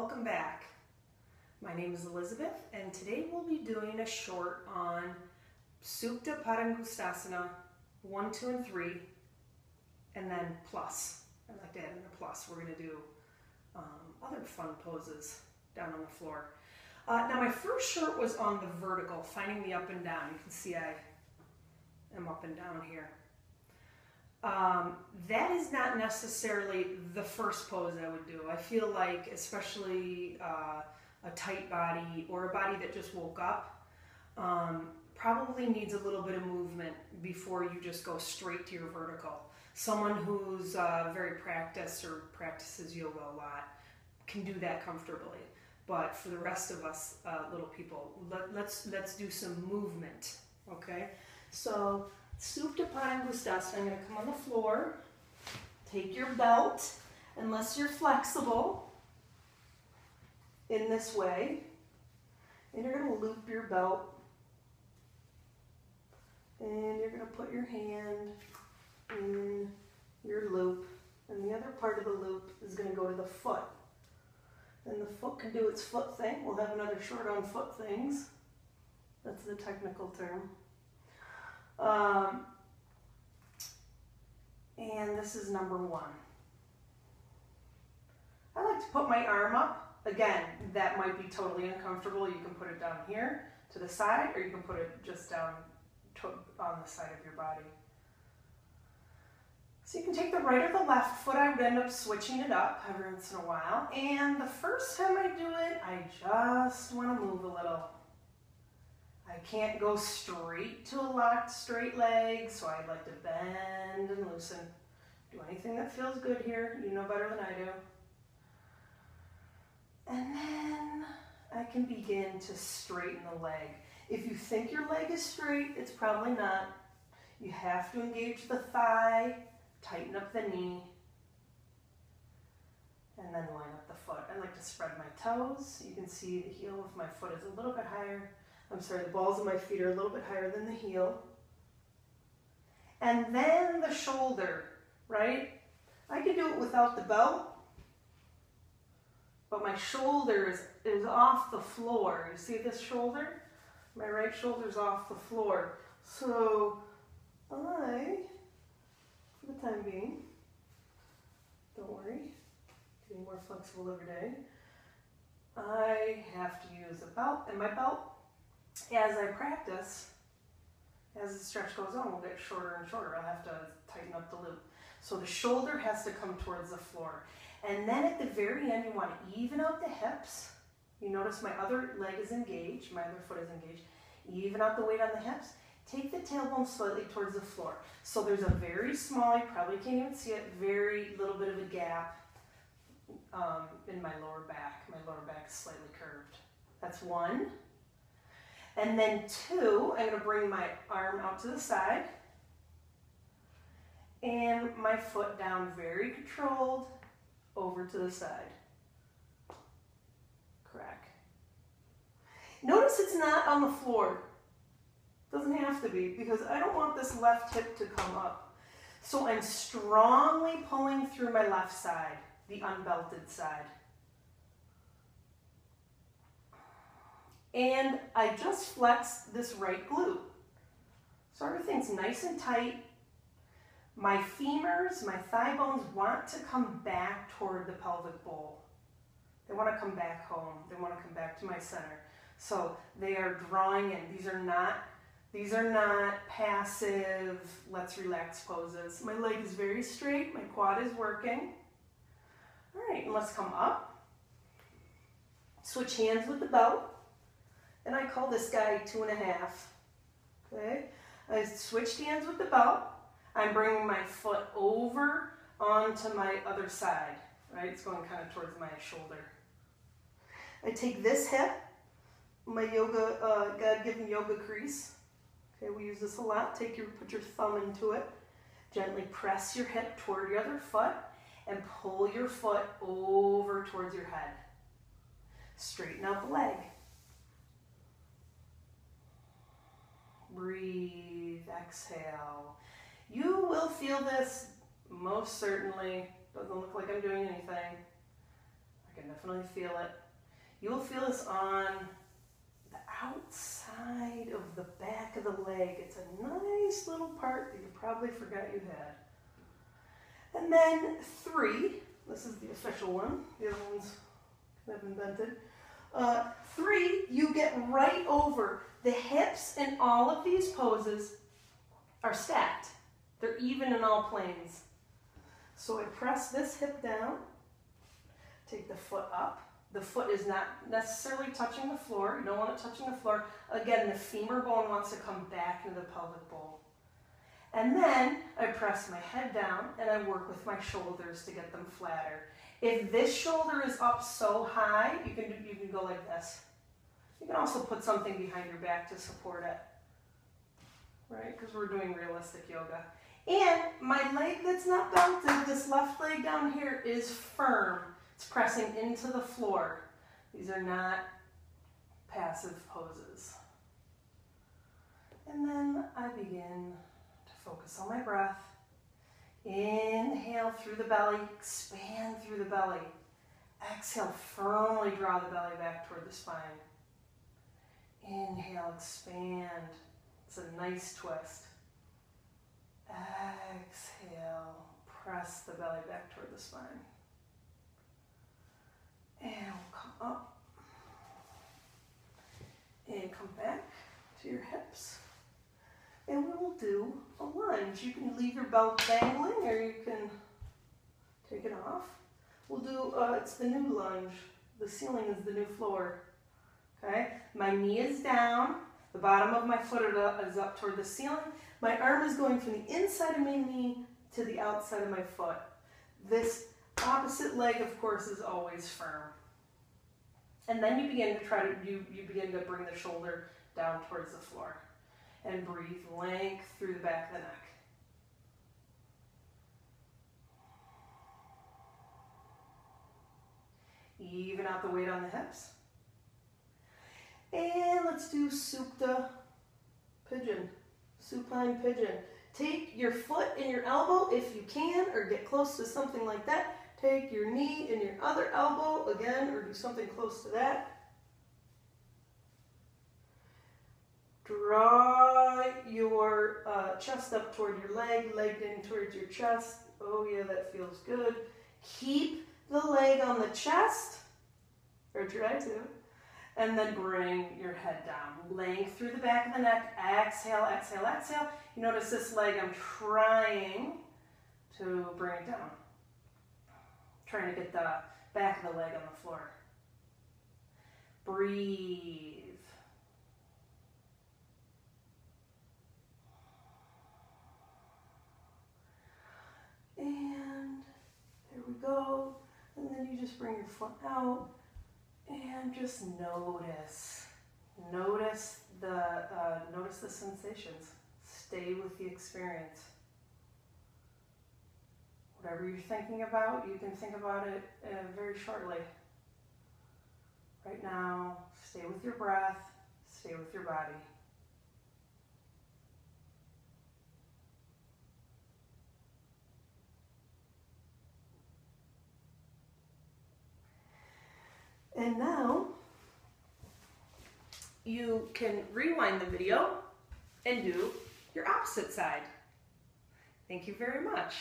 welcome back. My name is Elizabeth, and today we'll be doing a short on Supta Padangusthasana 1, 2, and 3, and then plus. I like to add in the plus. We're going to do other fun poses down on the floor. Now my first short was on the vertical, finding the up and down. You can see I am up and down here. That is not necessarily the first pose I would do. I feel like, especially a tight body or a body that just woke up, probably needs a little bit of movement before you just go straight to your vertical. Someone who's very practiced or practices yoga a lot can do that comfortably. But for the rest of us little people, let's do some movement, okay? So Supta Padangusthasana, I'm going to come on the floor, take your belt, unless you're flexible, in this way, and you're going to loop your belt, and you're going to put your hand in your loop, and the other part of the loop is going to go to the foot. And the foot can do its foot thing. We'll have another short on foot things. That's the technical term. And this is number 1. I like to put my arm up. Again, that might be totally uncomfortable. You can put it down here to the side, or you can put it just down on the side of your body. So you can take the right or the left foot. I would end up switching it up every once in a while. And the first time I do it, I just want to move a little. I can't go straight to a locked straight leg, so I'd like to bend and loosen. Do anything that feels good here. You know better than I do. And then I can begin to straighten the leg. If you think your leg is straight, it's probably not. You have to engage the thigh, tighten up the knee, and then line up the foot. I like to spread my toes. You can see the heel of my foot is a little bit higher. I'm sorry, the balls of my feet are a little bit higher than the heel. And then the shoulder, right? I can do it without the belt, but my shoulder is off the floor. You see this shoulder? My right shoulder's off the floor. So I, for the time being, don't worry, getting more flexible every day, I have to use a belt, and my belt, as I practice, as the stretch goes on, will get shorter and shorter. I'll have to tighten up the loop. So the shoulder has to come towards the floor. And then at the very end, you want to even out the hips. You notice my other leg is engaged, my other foot is engaged. Even out the weight on the hips. Take the tailbone slightly towards the floor. So there's a very small, you probably can't even see it, very little bit of a gap in my lower back. My lower back is slightly curved. That's 1. And then 2, I'm going to bring my arm out to the side and my foot down very controlled over to the side. Crack. Notice it's not on the floor. Doesn't have to be, because I don't want this left hip to come up. So I'm strongly pulling through my left side, the unbelted side. And I just flex this right glute. So everything's nice and tight. My femurs, my thigh bones want to come back toward the pelvic bowl. They want to come back home. They want to come back to my center. So they are drawing in. These are not passive, let's relax poses. My leg is very straight. My quad is working. All right, and let's come up. Switch hands with the belt. And I call this guy 2.5. Okay? I switched hands with the belt. I'm bringing my foot over onto my other side. Right? It's going kind of towards my shoulder. I take this hip, my yoga, God-given yoga crease. Okay, we use this a lot. Put your thumb into it. Gently press your hip toward your other foot and pull your foot over towards your head. Straighten out the leg. Breathe, exhale. You will feel this most certainly. Doesn't look like I'm doing anything. I I can definitely feel it. You will feel this on the outside of the back of the leg. It's a nice little part that you probably forgot you had. And then 3, this is the official one, the other ones I've invented. 3, you get right over. The hips in all of these poses are stacked. They're even in all planes. So I press this hip down, take the foot up. The foot is not necessarily touching the floor. You don't want it touching the floor. Again, the femur bone wants to come back into the pelvic bowl. And then I press my head down and I work with my shoulders to get them flatter. If this shoulder is up so high, you can go like this. You can also put something behind your back to support it, right? Because we're doing realistic yoga. And my leg that's not belted, this left leg down here, is firm. It's pressing into the floor. These are not passive poses. And then I begin to focus on my breath. Inhale through the belly, expand through the belly. Exhale, firmly draw the belly back toward the spine. Inhale, expand. It's a nice twist. Exhale, press the belly back toward the spine. And we'll come up. And come back to your hips. And we will do a lunge. You can leave your belt dangling or you can take it off. We'll do, it's the new lunge. The ceiling is the new floor. Okay? My knee is down. The bottom of my foot is up toward the ceiling. My arm is going from the inside of my knee to the outside of my foot. This opposite leg, of course, is always firm. And then you begin to you begin to bring the shoulder down towards the floor. And breathe length through the back of the neck. Even out the weight on the hips. And let's do Supta pigeon, supine pigeon. Take your foot and your elbow if you can, or get close to something like that. Take your knee and your other elbow again, or do something close to that. Draw your chest up toward your leg in towards your chest. Oh yeah, that feels good. Keep the leg on the chest, or try to, and then bring your head down. Length through the back of the neck. Exhale, exhale, exhale. You notice this leg, I'm trying to bring it down. Trying to get the back of the leg on the floor. Breathe. And there we go. And then you just bring your foot out and just notice. Notice the sensations. Stay with the experience. Whatever you're thinking about, you can think about it very shortly. Right now, stay with your breath, stay with your body. And now, you can rewind the video and do your opposite side. Thank you very much.